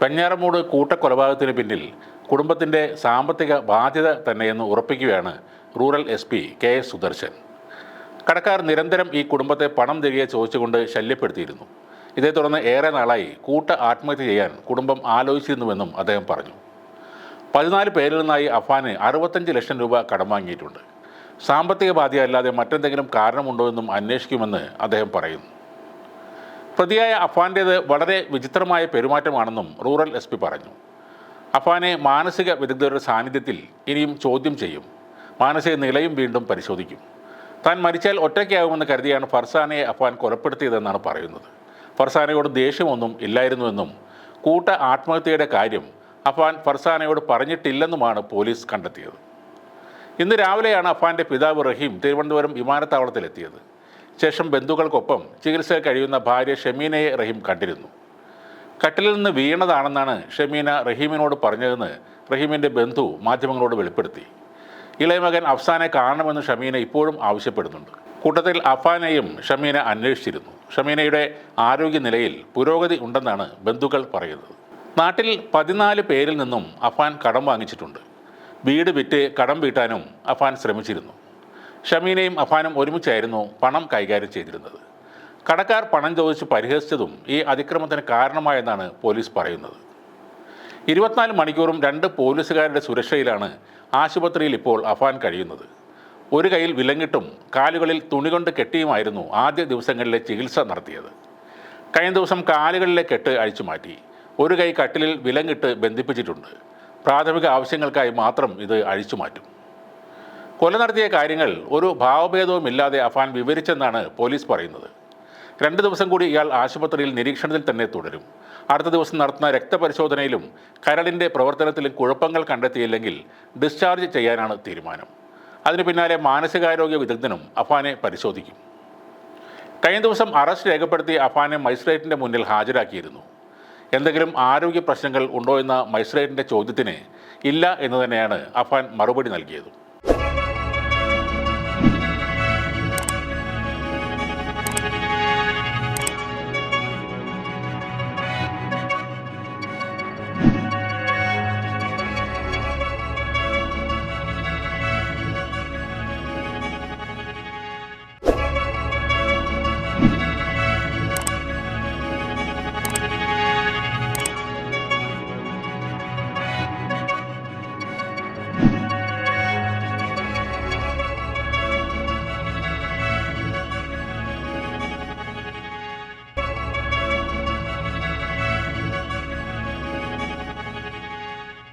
വെഞ്ഞാറമൂട് കൂട്ടക്കൊലപാതകത്തിന് പിന്നിൽ കുടുംബത്തിൻ്റെ സാമ്പത്തിക ബാധ്യത തന്നെയെന്ന് ഉറപ്പിക്കുകയാണ് റൂറൽ SP KS സുദർശൻ. കടക്കാർ നിരന്തരം ഈ കുടുംബത്തെ പണം തിരികെ ചോദിച്ചുകൊണ്ട് ശല്യപ്പെടുത്തിയിരുന്നു. ഇതേ തുടർന്ന് ഏറെ നാളായി കൂട്ട ആത്മഹത്യ ചെയ്യാൻ കുടുംബം ആലോചിച്ചിരുന്നുവെന്നും അദ്ദേഹം പറഞ്ഞു. 14 പേരിൽ നിന്നായി അഫാന് 65 ലക്ഷം രൂപ കടം വാങ്ങിയിട്ടുണ്ട്. സാമ്പത്തിക ബാധ്യത അല്ലാതെ മറ്റെന്തെങ്കിലും കാരണമുണ്ടോ എന്നും അന്വേഷിക്കുമെന്ന് അദ്ദേഹം പറയുന്നു. പ്രതിയായ അഫാൻ്റേത് വളരെ വിചിത്രമായ പെരുമാറ്റമാണെന്നും റൂറൽ SP പറഞ്ഞു. അഫാനെ മാനസിക വിദഗ്ധരുടെ സാന്നിധ്യത്തിൽ ഇനിയും ചോദ്യം ചെയ്യും. മാനസിക നിലയും വീണ്ടും പരിശോധിക്കും. താൻ മരിച്ചാൽ ഒറ്റയ്ക്കാവുമെന്ന് കരുതിയാണ് ഫർസാനയെ അഫാൻ കൊലപ്പെടുത്തിയതെന്നാണ് പറയുന്നത്. ഫർസാനയോട് ദേഷ്യമൊന്നും ഇല്ലായിരുന്നുവെന്നും കൂട്ട ആത്മഹത്യയുടെ കാര്യം അഫാൻ ഫർസാനയോട് പറഞ്ഞിട്ടില്ലെന്നുമാണ് പോലീസ് കണ്ടെത്തിയത്. ഇന്ന് രാവിലെയാണ് അഫാൻ്റെ പിതാവ് റഹീം തിരുവനന്തപുരം വിമാനത്താവളത്തിലെത്തിയത്. ശേഷം ബന്ധുക്കൾക്കൊപ്പം ചികിത്സയിൽ കഴിയുന്ന ഭാര്യ ഷമീനയെ റഹീം കണ്ടിരുന്നു. കട്ടിലിൽ നിന്ന് വീണതാണെന്നാണ് ഷമീന റഹീമിനോട് പറഞ്ഞതെന്ന് റഹീമിൻ്റെ ബന്ധു മാധ്യമങ്ങളോട് വെളിപ്പെടുത്തി. ഇളയമകൻ അഫ്സാനെ കാണണമെന്ന് ഷമീന ഇപ്പോഴും ആവശ്യപ്പെടുന്നുണ്ട്. കൂട്ടത്തിൽ അഫാനെയും ഷമീന അന്വേഷിച്ചിരുന്നു. ഷമീനയുടെ ആരോഗ്യനിലയിൽ പുരോഗതി ഉണ്ടെന്നാണ് ബന്ധുക്കൾ പറയുന്നത്. നാട്ടിൽ 14 പേരിൽ നിന്നും അഫാൻ കടം വാങ്ങിച്ചിട്ടുണ്ട്. വീട് വിറ്റ് കടം വീട്ടാനും അഫാൻ ശ്രമിച്ചിരുന്നു. ഷമീനയും അഫാനും ഒരുമിച്ചായിരുന്നു പണം കൈകാര്യം ചെയ്തിരുന്നത്. കടക്കാർ പണം ചോദിച്ച് പരിഹസിച്ചതും ഈ അതിക്രമത്തിന് കാരണമായെന്നാണ് പോലീസ് പറയുന്നത്. 24 മണിക്കൂറും 2 പോലീസുകാരുടെ സുരക്ഷയിലാണ് ആശുപത്രിയിൽ ഇപ്പോൾ അഫാൻ കഴിയുന്നത്. ഒരു കൈയിൽ വിലങ്ങിട്ടും കാലുകളിൽ തുണി കൊണ്ട് കെട്ടിയുമായിരുന്നു ആദ്യ ദിവസങ്ങളിലെ ചികിത്സ നടത്തിയത്. കഴിഞ്ഞ ദിവസം കാലുകളിലെ കെട്ട് അഴിച്ചു മാറ്റി. ഒരു കൈ കട്ടിലിൽ വിലങ്ങിട്ട് ബന്ധിപ്പിച്ചിട്ടുണ്ട്. പ്രാഥമിക ആവശ്യങ്ങൾക്കായി മാത്രം ഇത് അഴിച്ചു മാറ്റും. കൊല നടത്തിയ കാര്യങ്ങൾ ഒരു ഭാവഭേദവുമില്ലാതെ അഫാൻ വിവരിച്ചെന്നാണ് പോലീസ് പറയുന്നത്. 2 ദിവസം കൂടി ഇയാൾ ആശുപത്രിയിൽ നിരീക്ഷണത്തിൽ തന്നെ തുടരും. അടുത്ത ദിവസം നടത്തുന്ന രക്തപരിശോധനയിലും കരളിൻ്റെ പ്രവർത്തനത്തിലും കുഴപ്പങ്ങൾ കണ്ടെത്തിയില്ലെങ്കിൽ ഡിസ്ചാർജ് ചെയ്യാനാണ് തീരുമാനം. അതിനു പിന്നാലെ മാനസികാരോഗ്യ വിദഗ്ധനും അഫാനെ പരിശോധിക്കും. കഴിഞ്ഞ ദിവസം അറസ്റ്റ് രേഖപ്പെടുത്തി അഫാനെ മജിസ്ട്രേറ്റിൻ്റെ മുന്നിൽ ഹാജരാക്കിയിരുന്നു. എന്തെങ്കിലും ആരോഗ്യ പ്രശ്നങ്ങൾ ഉണ്ടോ എന്ന മജിസ്ട്രേറ്റിൻ്റെ ചോദ്യത്തിന് ഇല്ല എന്ന് തന്നെയാണ് അഫാൻ മറുപടി നൽകിയത്.